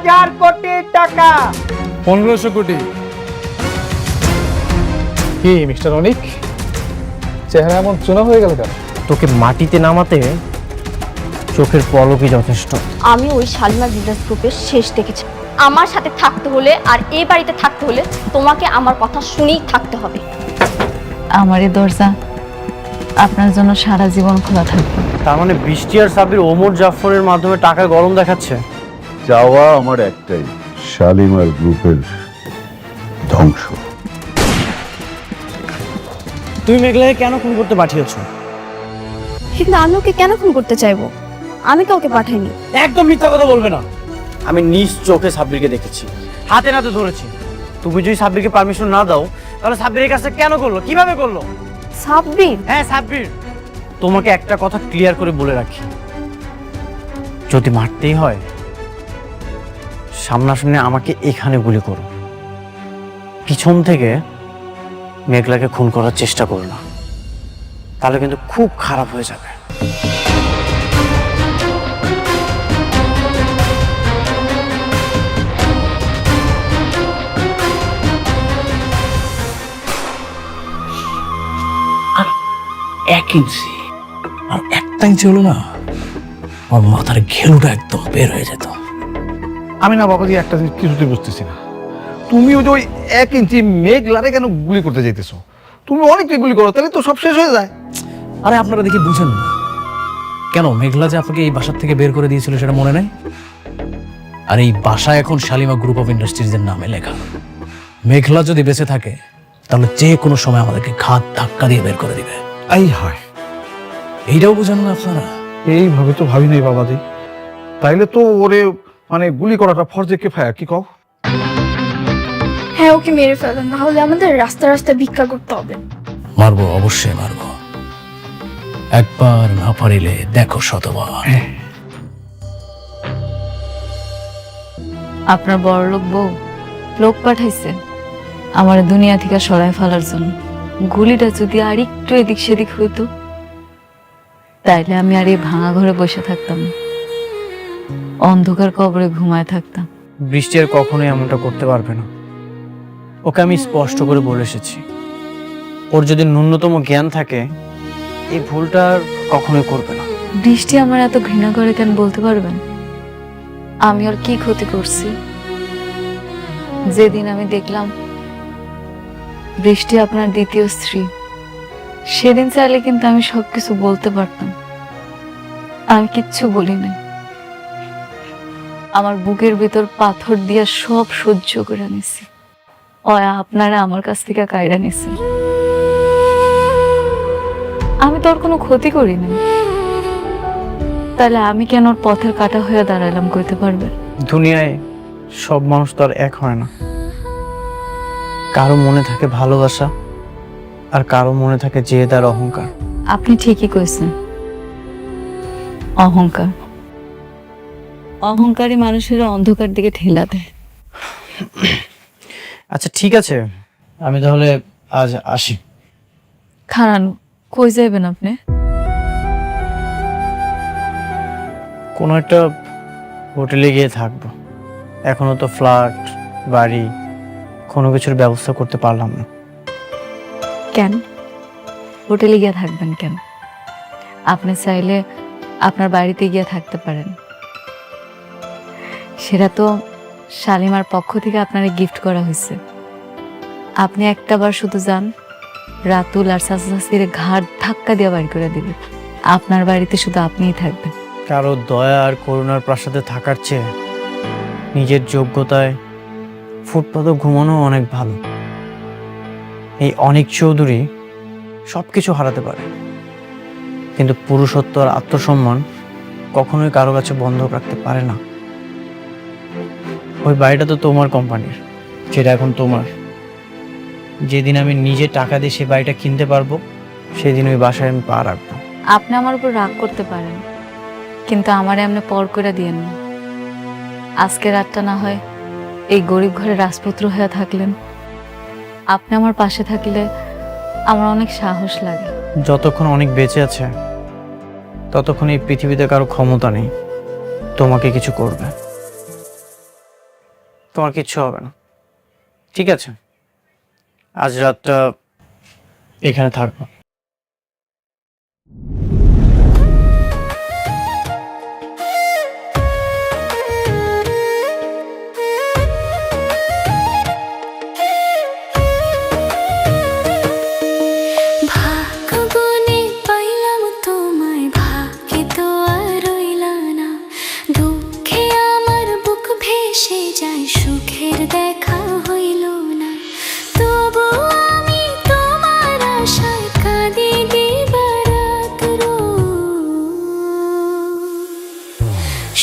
1000 কোটি টাকা। 1500 কোটি। কি মিস্টার অনিক, চেহারা এমন চুনা হয়ে গেল কেন? তোকে মাটিতে নামাতে চোখের পলকই যথেষ্ট। আমি ওই শালিমা বিজনেস গ্রুপের শেষ দেখেছি। আমার সাথে থাকতে হলে আর এই বাড়িতে থাকতে হলে তোমাকে আমার কথা শুনেই থাকতে হবে। আমার এই দরজা আপনার জন্য সারা জীবন খোলা থাকবে। তার মানে বৃষ্টি আর সাবির ওমর জাফরের মাধ্যমে টাকা গরম দেখাচ্ছে। চাওয়া আমার একটাই, শালিমার গ্রুপের ধ্বংস। তুই মেঘলাকে কেন খুন করতে পাঠিয়েছ? কিন্তু আমি ওকে কেন খুন করতে চাইবো? আমি কাউকে পাঠাইনি। একদম মিথ্যা কথা বলবে না। আমি নিজ চোখে সাব্বিরকে দেখেছি, হাতে নাতে ধরেছি। তুমি যদি সাব্বিরকে পারমিশন না দাও তাহলে সাব্বিরের কাছে কেন করলো, কিভাবে করলো? সাব্বির? হ্যাঁ সাব্বির। তোমাকে একটা কথা ক্লিয়ার করে বলে রাখি, যদি মারতেই হয় সামনাসামনি আমাকে এখানে গুলি করো, পিছন থেকে মেঘলাকে খুন করার চেষ্টা করো না, তাহলে কিন্তু খুব খারাপ হয়ে যাবে। এক ইঞ্চি আর একটা ইঞ্চি হলো না, আমার মাথার ঘেলুটা একদম বের হয়ে যেত। আমি না বাবাজি একটা জিনিস কিছুতে বুঝতেছি না, তুমি ওই যে ওই 1 ইঞ্চি মেঘলারে কেন গুলি করতে যাইতেছো? তুমি অনেককে গুলি করো, তাহলে তো সব শেষ হয়ে যায়। আরে আপনারা দেখি বুঝেন না কেন? মেঘলা যে আপনাকে এই বাসার থেকে বের করে দিয়েছিল সেটা মনে নাই? আর এই বাসা এখন শালিমা গ্রুপ অফ ইন্ডাস্ট্রিজ এর নামে লেখা। মেঘলা যদি বেঁচে থাকে তাহলে যে কোনো সময় আমাদেরকে ঘাত ধাক্কা দিয়ে বের করে দিবে। এই হয়, এইটাও বুঝেন না আপনারা? এইভাবে তো ভাবি নাই বাবাজি। তাইলে তো ওরে মানে গুলি করাটা ফরজে কিফায়া, কি কও? হ্যাঁ, ওকে মেরে ফেলেন, না হলে আমাদের রাস্তা রাস্তা ভিক্ষা করতে হবে। মারবো, অবশ্যই মারবো। একবার না পারিলে দেখো শতবার। আপনার বড়লোক বউ লোক পাঠাইছে আমার দুনিয়া থেকে সরায় ফেলার জন্য। গুলিটা যদি আর একটু এদিক সেদিক হইতো তাইলে আমি আর এই ভাঙা ঘরে বসে থাকতাম না, অন্ধকার কবরে ঘুমায় থাকতাম। বৃষ্টি আর কখনোই এমনটা করতে পারবে না। ওকে আমি স্পষ্ট করে বলে এসেছি, ওর যদি ন্যূনতম জ্ঞান থাকে এই ভুলটা আর কখনোই করবে না। বৃষ্টি আমার এত ঘৃণা করে কেন বলতে পারবেন? আমি ওর কি ক্ষতি করছি? যেদিন আমি দেখলাম বৃষ্টি আপনার দ্বিতীয় স্ত্রী, সেদিন চাইলে কিন্তু আমি সবকিছু বলতে পারতাম। আমি কিচ্ছু বলি নাই। আমার বুকের ভিতর পাথর দিয়া সব সহ্য করে নিছি। আপনারা আমার কাছ থেকে কায়রা নিছি। আমি তো ওর কোনো ক্ষতি করি নাই, তাহলে আমি কেন ওর পথের কাটা হয়ে দাঁড়ালাম কইতে পারবেন? দুনিয়ায় সব মানুষ তো আর এক হয় না। কারো মনে থাকে ভালোবাসা আর কারো মনে থাকে জেদ আর অহংকার। আপনি ঠিকই কইছেন, অহংকার। অহংকারী মানুষের অন্ধকার দিকে ঠেলা দেয়। আচ্ছা ঠিক আছে, আমি তাহলে আজ আসি। খারান, কই যাইবেন আপনি? কোনো একটা হোটেলে গিয়ে থাকবো। এখনো তো ফ্ল্যাট বাড়ি কোনো কিছুর ব্যবস্থা করতে পারলাম না। কেন হোটেলে গিয়ে থাকবেন কেন? আপনি চাইলে আপনার বাড়িতে গিয়ে থাকতে পারেন। সেটা তো শালিমার পক্ষ থেকে আপনারে গিফট করা হয়েছে। আপনি একটাবার শুধু যান, রাতুল আর চাচাচাচির ঘাট ধাক্কা দিয়ে বাড়ি করে দিবে। আপনার বাড়িতে শুধু আপনিই থাকবেন। কারো দয়া আর করুণার প্রাসাদে থাকার চেয়ে নিজের যোগ্যতায় ফুটপাতে ঘুমানো অনেক ভালো। এই অনিক চৌধুরী সবকিছু হারাতে পারে, কিন্তু পুরুষত্ব আর আত্মসম্মান কখনোই কারো কাছে বন্ধক রাখতে পারে না। ওই বাড়িটা তো তোমার কোম্পানির, যেটা এখন তোমার। যেদিন আমি নিজে টাকা দিয়ে সে বাড়িটা কিনতে পারবো সেদিন ওই বাসায় আমি পা রাখবো। আপনি আমার উপর রাগ করতে পারেন, কিন্তু আমারে এমনি পর করে দিয়েন না। আজকে রাতটা না হয় এই গরিব ঘরে রাজপুত্র হয়ে থাকলেন। আপনি আমার পাশে থাকলে আমার অনেক সাহস লাগে। যতক্ষণ অনেক বেঁচে আছে ততক্ষণ এই পৃথিবীতে কারো ক্ষমতা নেই তোমাকে কিছু করবে। তোমার কিচ্ছু হবে না, ঠিক আছে? আজ রাতটা এখানে থাকবো। ভাগ্যবনে পাইলাম তোমায়, ভাগ্যে তো আর রইলা না। দুঃখে আমার বুক ভেসে যায়, সুখের দেখা হইল না। তবু আমি তোমার আশায় কাঁদি দিবারাত রোজ।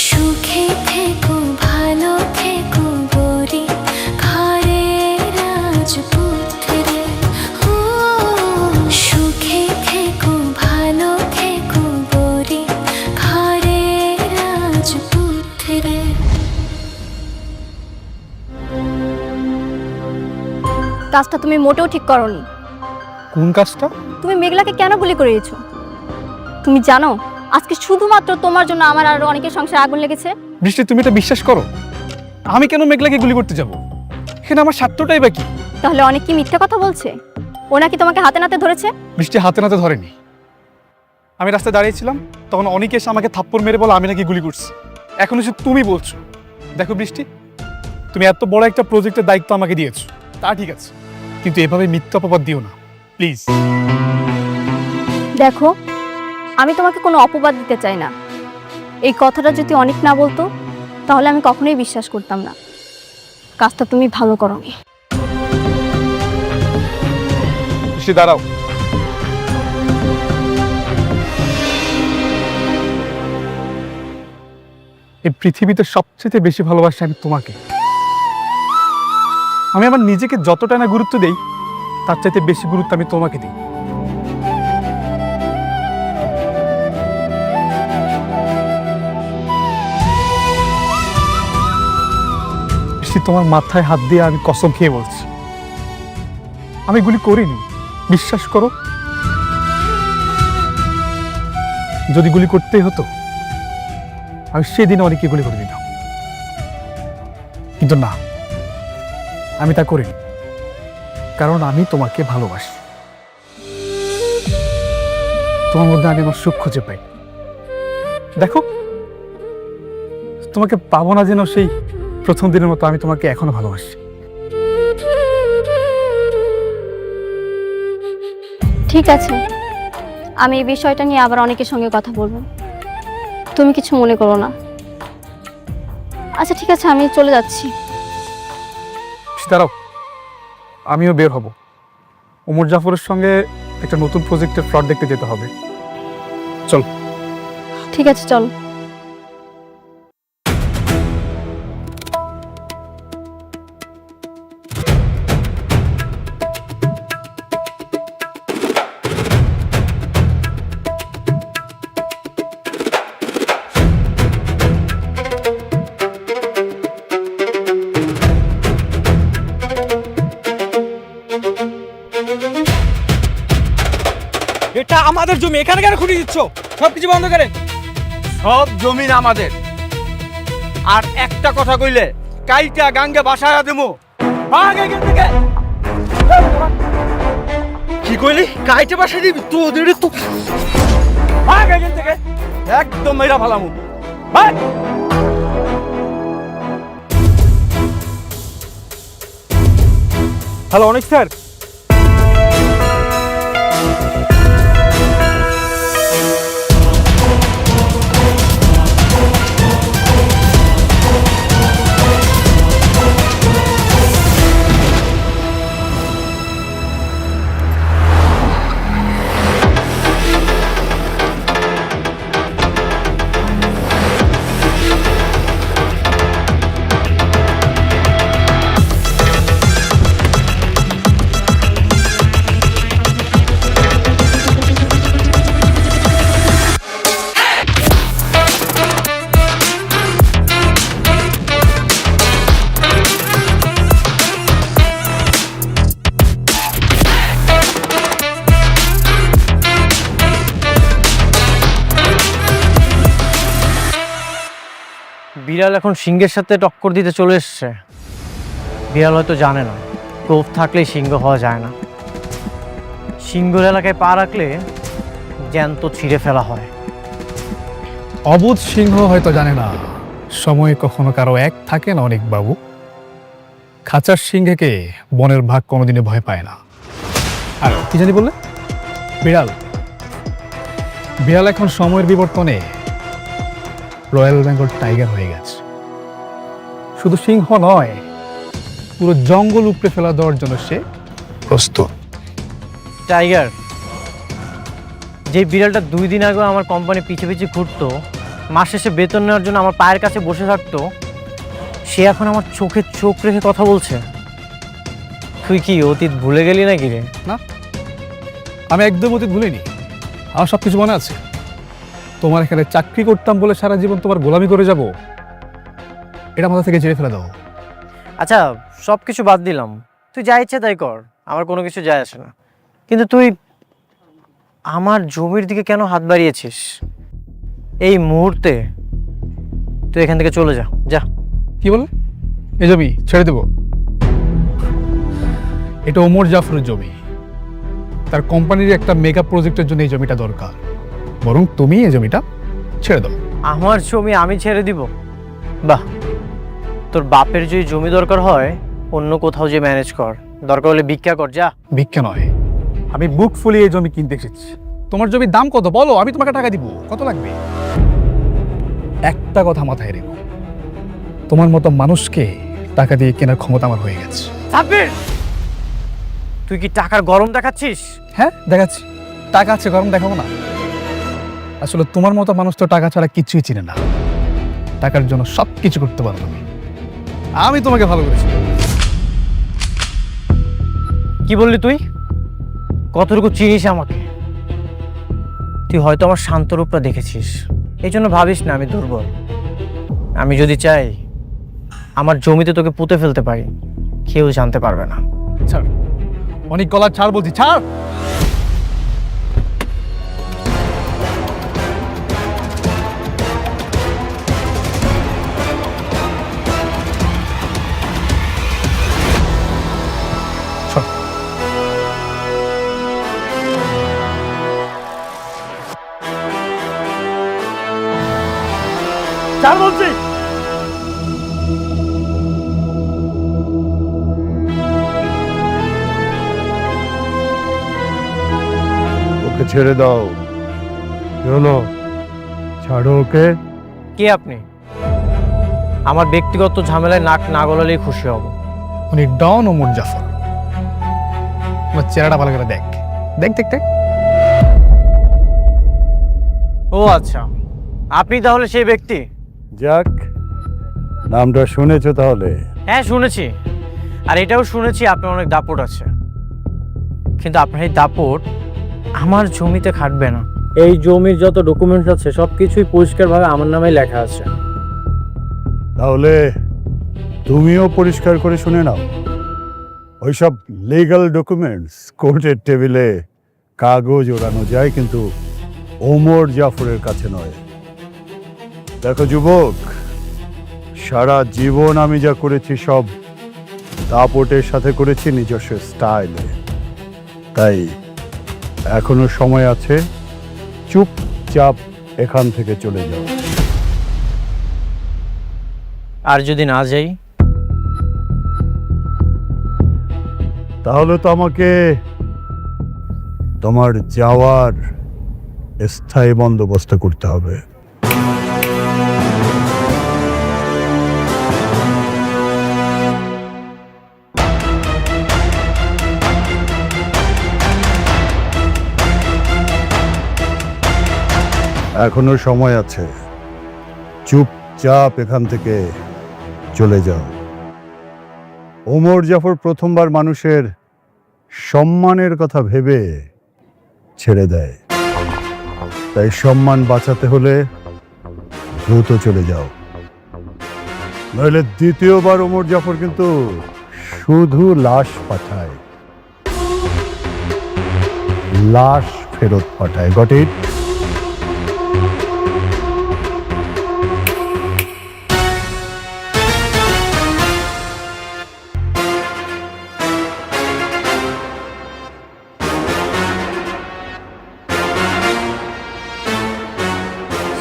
সুখে থেকো, ভালো থেকো গরি, ঘরের রাজপুত্রে। ও সুখে থেকো, ভালো থেকো গরি, ঘরের রাজপুত্রে। কাজটা তুমি মোটেও ঠিক করনি। কোন কাজটা? তুমি মেঘলাকে কেন গুলি করেছো? তুমি জানো আজকে শুধুমাত্র তোমার জন্য আমার আরো অনেকের সংসারে আগুন লেগেছে। বৃষ্টি, তুমি এটা বিশ্বাস করো? আমি কেন মেঘলাকে গুলি করতে যাব? এখানে আমার স্বার্থটাই বাকি। তাহলে অনেক কি মিথ্যা কথা বলছে? ও নাকি তোমাকে হাতে নাতে ধরেছে? বৃষ্টি হাতে নাতে ধরেনি। আমি রাস্তায় দাঁড়িয়েছিলাম, তখন অনেকে এসে আমাকে থাপ্পড় মেরে বলে আমি নাকি গুলি করছি। এখন এসে তুমি বলছো। দেখো বৃষ্টি, তুমি এত বড় একটা প্রজেক্টের দায়িত্ব আমাকে দিয়েছো, তা ঠিক আছে, কিন্তু এভাবে মিথ্যা অপবাদ দিও না প্লিজ। দেখো, আমি তোমাকে কোনো অপবাদ দিতে চাই না। এই কথাটা যদি অনেক না বলতো তাহলে আমি কখনোই বিশ্বাস করতাম না। কাজটা তুমি ভালো করোনি। বৃষ্টি দাঁড়াও। এই পৃথিবীতে সবচেয়ে বেশি ভালোবাসি আমি তোমাকে। আমি আমার নিজেকে যতটা না গুরুত্ব দেই, তার চাইতে বেশি গুরুত্ব আমি তোমাকে দিই। বৃষ্টি, তোমার মাথায় হাত দিয়ে আমি কসম খেয়ে বলছি, আমি গুলি করিনি, বিশ্বাস করো। যদি গুলি করতেই হতো আমি সেদিন অনেকে গুলি করে দিতাম, কিন্তু না, আমি তা করিনি, কারণ আমি তোমাকে ভালোবাসি। তোমার মধ্যে আমি আমার সুখ খুঁজে পাই। দেখো, তোমাকে পাবো না যেন সেই প্রথম দিনের মতো, আমি তোমাকে এখনো ভালোবাসি। ঠিক আছে, আমি এই বিষয়টা নিয়ে আবার অনেকের সঙ্গে কথা বলবো, তুমি কিছু মনে করো না। আচ্ছা ঠিক আছে, আমি চলে যাচ্ছি। দাঁড়াও, আমিও বের হব। ওমর জাফরের সঙ্গে একটা নতুন প্রজেক্টের ফ্লট দেখতে যেতে হবে। চল। ঠিক আছে, চলো। এটা আমাদের জমি, এখানে কেন খুঁটি দিচ্ছ? সবকিছু বন্ধ করে। সব জমিন আমাদের। আর একটা কথা কইলে কাইটা গাঙ্গে বাসায় দেবো। কি কইলি? কাইটা বাসায় দিবি? তোদের তো ভাগ এখান থেকে, একদম মেরা ভালামু। ভাগ। হ্যালো অনেক স্যার, বিড়াল এখন সিংহের সাথে টক্কর দিতে চলে এসছে। বিড়াল হয়তো জানে না লোভ থাকলে সিংহ হওয়া যায় না। সিংহর এলাকায় পা রাখলে জ্যান্ত ছিঁড়ে ফেলা হয়। অবুধ সিংহ হয়তো জানে না সময় কখনো কারো এক থাকে না অনেক বাবু। খাঁচার সিংহকে বনের ভাগ কোনোদিনে ভয় পায় না। আর কি জানি বললে? বিড়াল। বিড়াল এখন সময়ের বিবর্তনে রয়্যাল বেঙ্গল টাইগার হয়ে গেছে। শুধু সিংহ নয়, পুরো জঙ্গল উপড়ে ফেলা দেওয়ার জন্য সে প্রস্তুত। টাইগার, যে বিড়ালটা 2 দিন আগে আমার কোম্পানি পিছে পিছে ঘুরতো, মাস শেষে বেতন নেওয়ার জন্য আমার পায়ের কাছে বসে থাকতো, সে এখন আমার চোখে চোখ রেখে কথা বলছে। তুই কি অতীত ভুলে গেলি নাকি রে? না, আমি একদম অতীত ভুলিনি। আমার সব কিছু মনে আছে। তোমার এখানে চাকরি করতাম বলে সারা জীবন তোমার গোলামি করে যাব, এটা মাথা থেকে ঝেড়ে ফেলে দাও। আচ্ছা, সব কিছু বাদ দিলাম, তুই যা ইচ্ছে তাই কর, আমার কোনো কিছু যায় আসে না। কিন্তু তুই আমার জমির দিকে কেন হাত বাড়িয়েছিস? এই মুহূর্তে তুই এখান থেকে চলে যা, যা। কি বলে? এই জমি ছেড়ে দেব? এটা ওমর জাফরের জমি। তার কোম্পানির একটা মেগা প্রজেক্টের জন্য এই জমিটা দরকার। বরং তুমি এই জমিটা ছেড়ে দাও। আমার জমি আমি ছেড়ে দিব? বাহ, তোর বাপের যদি জমি দরকার হয় অন্য কোথাও যে ম্যানেজ কর, দরকার হলে ভিক্ষা কর, যা। ভিক্ষা নয়, আমি বুক ফুলিয়ে এই জমি কিনতে এসেছি। তোমার জমির দাম কত বলো, আমি তোমাকে টাকা দিব। কত লাগবে? একটা কথা মাথায় রেখো, তোমার মতো মানুষকে টাকা দিয়ে কেনার ক্ষমতা আমার হয়ে গেছে। সাব্বির, তুই কি টাকার গরম দেখাচ্ছিস? হ্যাঁ, দেখাচ্ছি। টাকা আছে, গরম দেখাবো না? আসলে তোমার মতো মানুষ তো টাকা ছাড়া কিছুই চিনে না। টাকার জন্য সব কিছু করতে পারো তুমি। আমি তোমাকে ভালো করেছি। কি বললি তুই? কতটুকু চিনিস আমাকে? তুই হয়তো আমার শান্ত রূপটা দেখেছিস, এই জন্য ভাবিস না আমি দুর্বল। আমি যদি চাই আমার জমিতে তোকে পুঁতে ফেলতে পারি, কেউ জানতে পারবে না। ছাড়, অনেক গলা ছাড় বলছি, ছাড়। ছাড় বলছি। ওকে ছেড়ে দাও। কি হলো? ছাড়ো ওকে। কে আপনি? আমার ব্যক্তিগত ঝামেলায় নাক না গলালেই খুশি হব। উনি ডন ওমর জাফর। তোমার চেহারাটা ভালো করে দেখ, দেখ দেখ দেখ। ও আচ্ছা, আপনি তাহলে সেই ব্যক্তি? যাক, নামটা শুনেছো তাহলে? হ্যাঁ শুনেছি, আর এটাও শুনেছি আপনার অনেক দাপট আছে। কিন্তু আপনার এই দাপট আমার জমিতে খাটবে না। এই জমির যত ডকুমেন্টস আছে সব কিছুই পরিষ্কারভাবে আমার নামে লেখা আছে। তাহলে তুমিও পরিষ্কার করে শুনে নাও। ওইসব লিগ্যাল ডকুমেন্টস কোর্টের টেবিলে কাগজ ওড়ানো যায়, কিন্তু ওমর জাফরের কাছে নয়। দেখো যুবক, সারা জীবন আমি যা করেছি সব দাপটের সাথে করেছি, নিজস্ব স্টাইলে। তাই এখনো সময় আছে, চুপচাপ এখান থেকে চলে যাও। আর যদি না যাই? তাহলে তো আমাকে তোমার যাওয়ার স্থায়ী বন্দোবস্ত করতে হবে। এখনো সময় আছে, চুপচাপ এখান থেকে চলে যাও। ওমর জাফর প্রথমবার মানুষের সম্মানের কথা ভেবে ছেড়ে দেয়, তাই সম্মান বাঁচাতে হলে দ্রুত চলে যাও, নইলে দ্বিতীয়বার ওমর জাফর কিন্তু শুধু লাশ পাঠায়, লাশ ফেরত পাঠায়। Got it?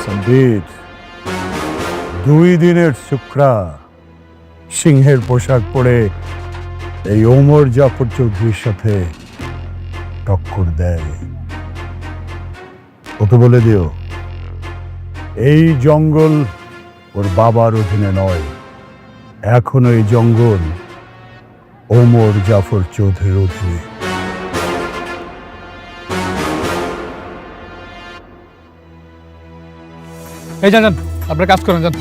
সন্দীপ, 2 দিনের শুক্রা সিংহের পোশাক পরে এই ওমর জাফর চৌধুরীর সাথে টক্কর দেয়। ওকে বলে দিও এই জঙ্গল ওর বাবার অধীনে নয়, এখন এই জঙ্গল ওমর জাফর চৌধুরীর অধীনে। এই যান যান, আপনার কাজ করেন, যান।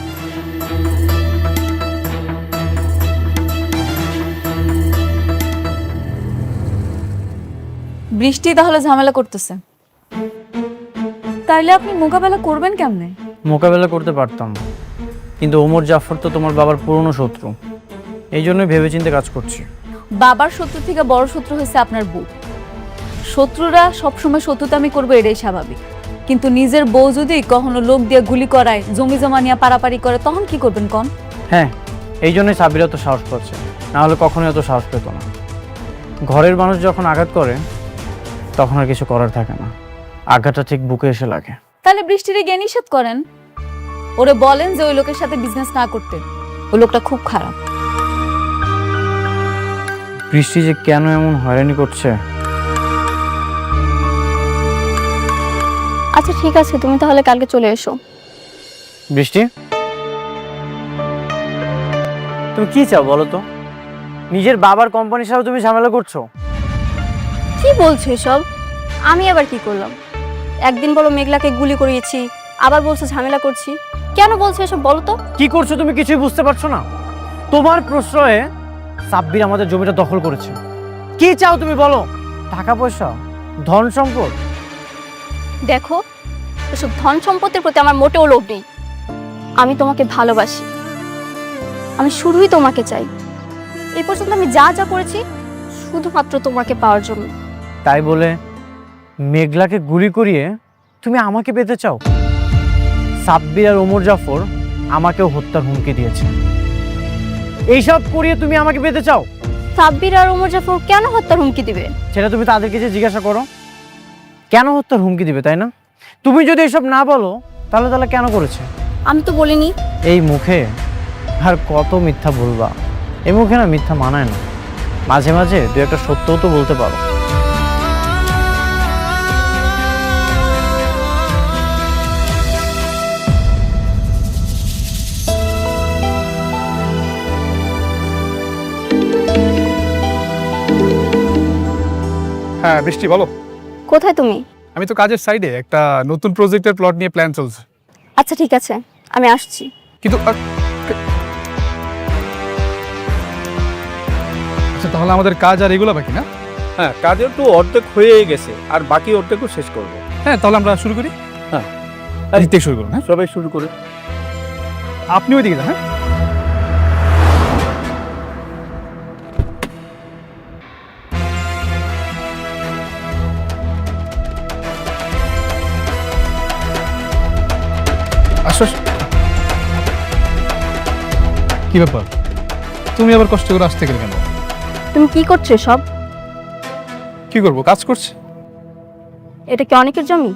বৃষ্টি তাহলে ঝামেলা করতেছে, তাইলে আপনি মোকাবেলা করবেন কেমনে? মোকাবেলা করতে পারতাম, কিন্তু ওমর জাফর তো তোমার বাবার পুরনো শত্রু, এই জন্যই ভেবেচিন্তে কাজ করছি। বাবার শত্রু থেকে বড় শত্রু হয়েছে আপনার বউ। শত্রুরা সবসময় শত্রুতামি করবে, এটাই স্বাভাবিক, কিন্তু নিজের বউ যদি কখনো লোক দিয়ে গুলি করায়, জমি জমা নিয়ে পারাপারি করে, তখন কি করবেন কন? হ্যাঁ, এই জন্যই সাব্বিরা তো সাহস পাচ্ছে, না হলে কখনোই এত সাহস পেত না। ঘরের মানুষ যখন আঘাত করে তখন আর কিছু করার থাকে না, আঘাতটা ঠিক বুকে এসে লাগে। তাহলে বৃষ্টিরে গিয়ে নিষেধ করেন, ওরে বলেন যে ওই লোকের সাথে বিজনেস না করতে, ওই লোকটা খুব খারাপ। বৃষ্টি যে কেন এমন হয়রানি করছে। আচ্ছা ঠিক আছে, তুমি তাহলে কালকে চলে এসো। বৃষ্টি, তুমি কি চাও বলো তো? নিজের বাবার কোম্পানির সাথে তুমি ঝামেলা করছো। কি বলছো এসব? আমি আবার কি করলাম? একদিন বলো মেঘলাকে গুলি করিয়েছি, আবার বলছো ঝামেলা করছি। কেন বলছো এসব বলো তো? কি করছো তুমি কিছুই বুঝতে পারছো না? তোমার প্রশ্রয়ে সাব্বির আমাদের জমিটা দখল করেছে। কি চাও তুমি বলো? টাকা পয়সা, ধন সম্পদ? দেখো, এসব ধন সম্পত্তির প্রতি আমার মোটেও লোভ নেই। আমি তোমাকে ভালোবাসি, আমি শুধুই তোমাকে চাই। এই পর্যন্ত আমি যা যা করেছি শুধুমাত্র তোমাকে পাওয়ার জন্য। তাই বলে মেঘলাকে গুলি করিয়ে তুমি আমাকে পেতে চাও? সাব্বির আর ওমর জাফর আমাকেও হত্যার হুমকি দিয়েছে, এইসব করিয়ে তুমি আমাকে পেতে চাও? সাব্বির আর ওমর জাফর কেন হত্যার হুমকি দিবে? সেটা তুমি তাদেরকে যে জিজ্ঞাসা করো, কেন হত্যার হুমকি দিবে, তাই না? তুমি যদি এসব না বলো তাহলে তাহলে কেন করেছে? আমি তো বলিনি। এই মুখে আর কত মিথ্যা বলবা? এই মুখে না মিথ্যা মানায় না, মাঝে মাঝে দু একটা সত্যও তো বলতে পারো। হ্যাঁ বৃষ্টি, বলো। কোথায় তুমি? আমি তো কাজের সাইডে একটা নতুন প্রজেক্টের প্লট নিয়ে প্ল্যান চলছে। আচ্ছা ঠিক আছে, আমি আসছি। কিন্তু আচ্ছা, তাহলে আমাদের কাজ আর এগুলো বাকি না? হ্যাঁ, কাজের তো অর্ধেক হয়ে গেছে, আর বাকি অর্ধেকও শেষ করবো। হ্যাঁ, তাহলে আমরা শুরু করি। হ্যাঁ, দিতে শুরু করুন। হ্যাঁ, সবাই শুরু করে। আপনি ওইদিকে যান। হ্যাঁ, আসো আসো। কি ব্যাপার, তুমি আবার কষ্ট করে আসতে গেলে কেন? তুমি কি করছো সব? কি করবো, কাজ করছি। এটা কি অনেকের জমি?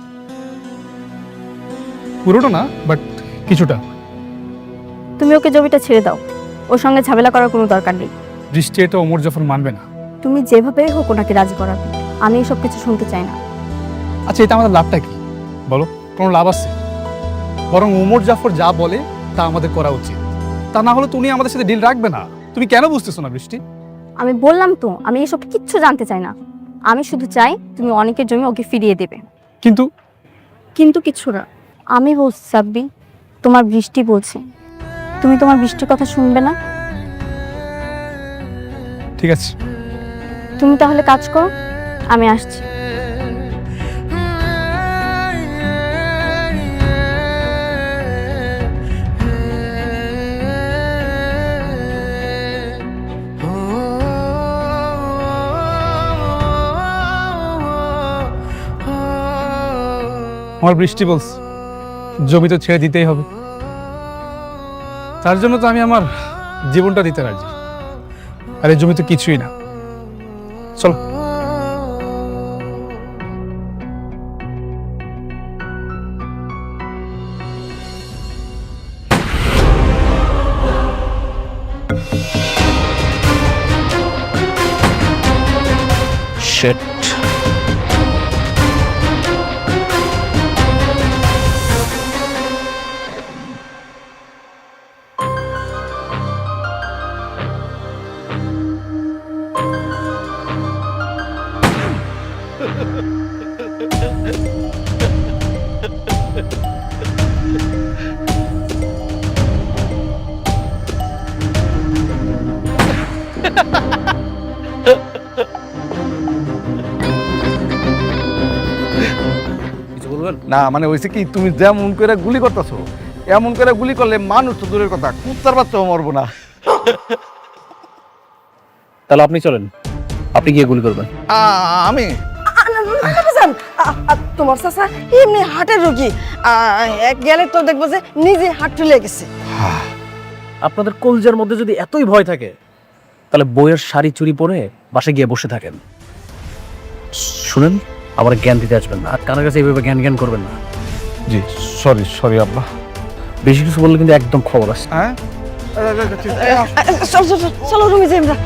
পুরোটা না, বাট কিছুটা। তুমি ওকে জমিটা ছেড়ে দাও, ওর সঙ্গে ঝামেলা করার কোনো দরকার নেই। বৃষ্টি এটা ওমর জাফর মানবে না। তুমি যেভাবেই হোক ওনাকে রাজি করাবে, আমি এসব কিছু শুনতে চাই না। আচ্ছা, এটা আমাদের লাভটা কি বলো? কোনো লাভ আছে? বরং ওমর জাফর যা বলে তা আমাদের করা উচিত, তা না হলে তুমি আমাদের সাথে ডিল রাখবে না। তুমি কেন বুঝতেছো না বৃষ্টি? আমি বললাম তো, আমি এসব কিচ্ছু জানতে চাই না। আমি শুধু চাই তুমি অনেকের জমি ওকে ফিরিয়ে দেবে। কিন্তু কিন্তু কিছু না। আমি বলছি সাব্বি, তোমার বৃষ্টি বলছে, তুমি তোমার বৃষ্টির কথা শুনবে না? ঠিক আছে, তুমি তাহলে কাজ করো, আমি আসছি। আমার বৃষ্টি বলছে জমি তো ছেড়ে দিতেই হবে, তার জন্য তো আমি আমার জীবনটা দিতে রাজি। আর এই জমি তো কিছুই না। চলো। শেট। কিছু বলবেন? না মানে হয়েছে কি, তুমি যেমন করে গুলি করতেছো এমন করে গুলি করলে মানুষ তো দূরের কথা, কুত্তার বাচ্চাও মরবো না। তাহলে আপনি চলেন, আপনি গিয়ে গুলি করবেন। আমি তোমার চাচা এমনি হার্টের রোগী গেলে তো দেখবো যে নিজে হার্ট তুলে গেছে। আপনাদের কলজার মধ্যে যদি এতই ভয় থাকে তাহলে বইয়ের শাড়ি চুরি পরে বাসে গিয়ে বসে থাকেন। শুনেন, আবার জ্ঞান দিতে আসবেন না, আর কানের কাছে এইভাবে জ্ঞান জ্ঞান করবেন না। জি সরি আব্বা। বেশি কিছু বললে কিন্তু একদম খবর আছে। হ্যাঁ চলো রুমে যাই আমরা।